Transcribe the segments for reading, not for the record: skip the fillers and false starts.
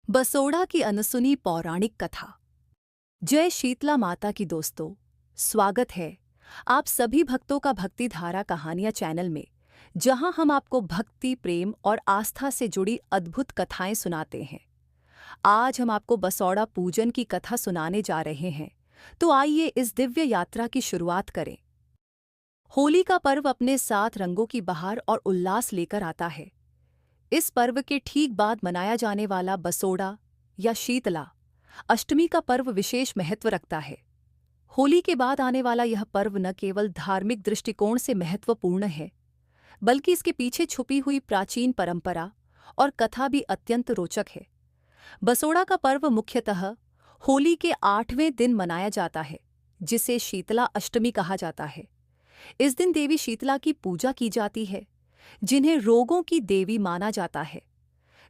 बसोड़ा की अनसुनी पौराणिक कथा। जय शीतला माता की दोस्तों, स्वागत है आप सभी भक्तों का भक्ति धारा कहानियां चैनल में, जहां हम आपको भक्ति, प्रेम और आस्था से जुड़ी अद्भुत कथाएं सुनाते हैं। आज हम आपको बसोड़ा पूजन की कथा सुनाने जा रहे हैं, तो आइए इस दिव्य यात्रा की शुरुआत करें। होली का पर्व अपने साथ रंगों की बहार और उल्लास लेकर आता है। इस पर्व के ठीक बाद मनाया जाने वाला बसोड़ा या शीतला अष्टमी का पर्व विशेष महत्व रखता है। होली के बाद आने वाला यह पर्व न केवल धार्मिक दृष्टिकोण से महत्वपूर्ण है, बल्कि इसके पीछे छुपी हुई प्राचीन परंपरा और कथा भी अत्यंत रोचक है। बसोड़ा का पर्व मुख्यतः होली के 8वें दिन मनाया जाता है, जिसे शीतला अष्टमी कहा जाता है। इस दिन देवी शीतला की पूजा की जाती है, जिन्हें रोगों की देवी माना जाता है।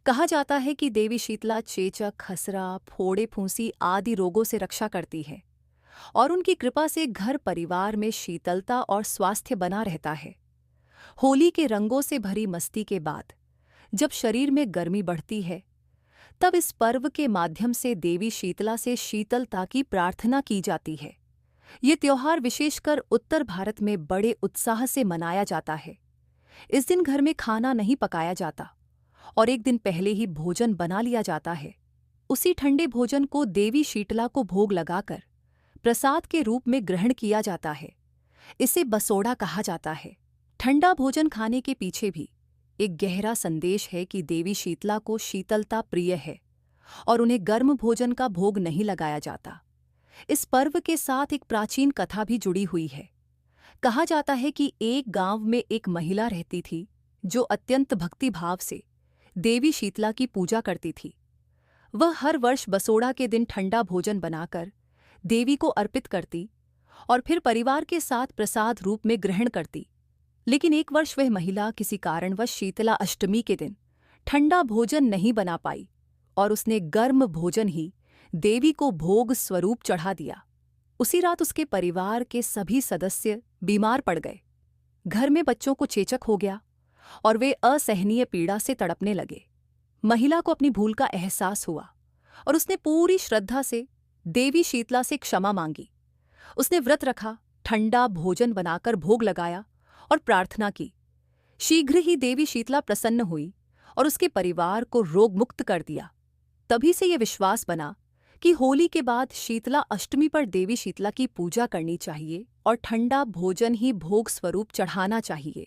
कहा जाता है कि देवी शीतला चेचक, खसरा, फोड़े, फूंसी आदि रोगों से रक्षा करती है और उनकी कृपा से घर परिवार में शीतलता और स्वास्थ्य बना रहता है। होली के रंगों से भरी मस्ती के बाद जब शरीर में गर्मी बढ़ती है, तब इस पर्व के माध्यम से देवी शीतला से शीतलता की प्रार्थना की जाती है। ये त्योहार विशेषकर उत्तर भारत में बड़े उत्साह से मनाया जाता है। इस दिन घर में खाना नहीं पकाया जाता और एक दिन पहले ही भोजन बना लिया जाता है। उसी ठंडे भोजन को देवी शीतला को भोग लगाकर प्रसाद के रूप में ग्रहण किया जाता है। इसे बसोड़ा कहा जाता है। ठंडा भोजन खाने के पीछे भी एक गहरा संदेश है कि देवी शीतला को शीतलता प्रिय है और उन्हें गर्म भोजन का भोग नहीं लगाया जाता। इस पर्व के साथ एक प्राचीन कथा भी जुड़ी हुई है। कहा जाता है कि एक गांव में एक महिला रहती थी जो अत्यंत भक्तिभाव से देवी शीतला की पूजा करती थी। वह हर वर्ष बसोड़ा के दिन ठंडा भोजन बनाकर देवी को अर्पित करती और फिर परिवार के साथ प्रसाद रूप में ग्रहण करती। लेकिन एक वर्ष वह महिला किसी कारणवश शीतला अष्टमी के दिन ठंडा भोजन नहीं बना पाई और उसने गर्म भोजन ही देवी को भोग स्वरूप चढ़ा दिया। उसी रात उसके परिवार के सभी सदस्य बीमार पड़ गए। घर में बच्चों को चेचक हो गया और वे असहनीय पीड़ा से तड़पने लगे। महिला को अपनी भूल का एहसास हुआ और उसने पूरी श्रद्धा से देवी शीतला से क्षमा मांगी। उसने व्रत रखा, ठंडा भोजन बनाकर भोग लगाया और प्रार्थना की। शीघ्र ही देवी शीतला प्रसन्न हुई और उसके परिवार को रोग मुक्त कर दिया। तभी से यह विश्वास बना कि होली के बाद शीतला अष्टमी पर देवी शीतला की पूजा करनी चाहिए और ठंडा भोजन ही भोग स्वरूप चढ़ाना चाहिए।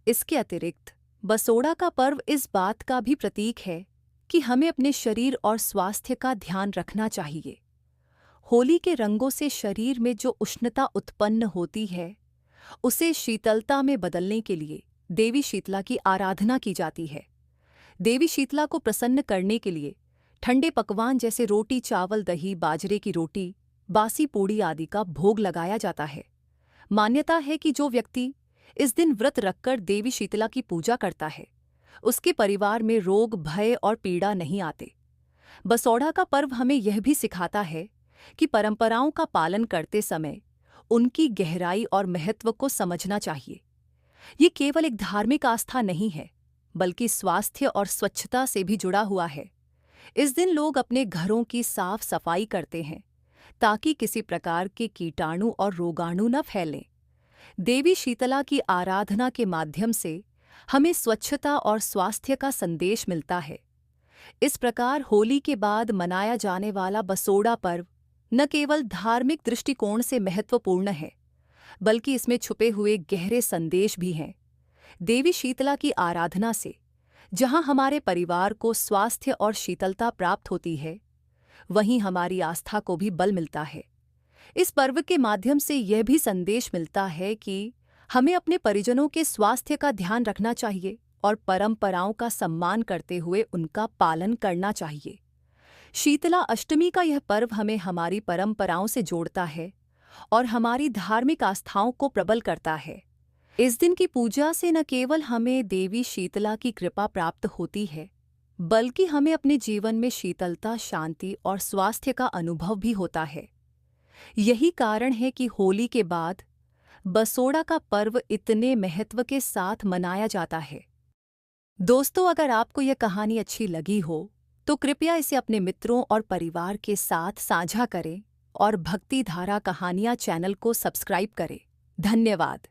इसके अतिरिक्त बसोड़ा का पर्व इस बात का भी प्रतीक है कि हमें अपने शरीर और स्वास्थ्य का ध्यान रखना चाहिए। होली के रंगों से शरीर में जो उष्णता उत्पन्न होती है, उसे शीतलता में बदलने के लिए देवी शीतला की आराधना की जाती है। देवी शीतला को प्रसन्न करने के लिए ठंडे पकवान जैसे रोटी, चावल, दही, बाजरे की रोटी, बासी पूड़ी आदि का भोग लगाया जाता है। मान्यता है कि जो व्यक्ति इस दिन व्रत रखकर देवी शीतला की पूजा करता है, उसके परिवार में रोग, भय और पीड़ा नहीं आते। बसोड़ा का पर्व हमें यह भी सिखाता है कि परंपराओं का पालन करते समय उनकी गहराई और महत्व को समझना चाहिए। ये केवल एक धार्मिक आस्था नहीं है, बल्कि स्वास्थ्य और स्वच्छता से भी जुड़ा हुआ है। इस दिन लोग अपने घरों की साफ सफाई करते हैं ताकि किसी प्रकार के कीटाणु और रोगाणु न फैलें। देवी शीतला की आराधना के माध्यम से हमें स्वच्छता और स्वास्थ्य का संदेश मिलता है। इस प्रकार होली के बाद मनाया जाने वाला बसोड़ा पर्व न केवल धार्मिक दृष्टिकोण से महत्वपूर्ण है, बल्कि इसमें छुपे हुए गहरे संदेश भी हैं। देवी शीतला की आराधना से जहां हमारे परिवार को स्वास्थ्य और शीतलता प्राप्त होती है, वहीं हमारी आस्था को भी बल मिलता है। इस पर्व के माध्यम से यह भी संदेश मिलता है कि हमें अपने परिजनों के स्वास्थ्य का ध्यान रखना चाहिए और परंपराओं का सम्मान करते हुए उनका पालन करना चाहिए। शीतला अष्टमी का यह पर्व हमें हमारी परंपराओं से जोड़ता है और हमारी धार्मिक आस्थाओं को प्रबल करता है। इस दिन की पूजा से न केवल हमें देवी शीतला की कृपा प्राप्त होती है, बल्कि हमें अपने जीवन में शीतलता, शांति और स्वास्थ्य का अनुभव भी होता है। यही कारण है कि होली के बाद बसोड़ा का पर्व इतने महत्व के साथ मनाया जाता है। दोस्तों, अगर आपको यह कहानी अच्छी लगी हो तो कृपया इसे अपने मित्रों और परिवार के साथ साझा करें और भक्ति धारा कहानियाँ चैनल को सब्सक्राइब करें। धन्यवाद।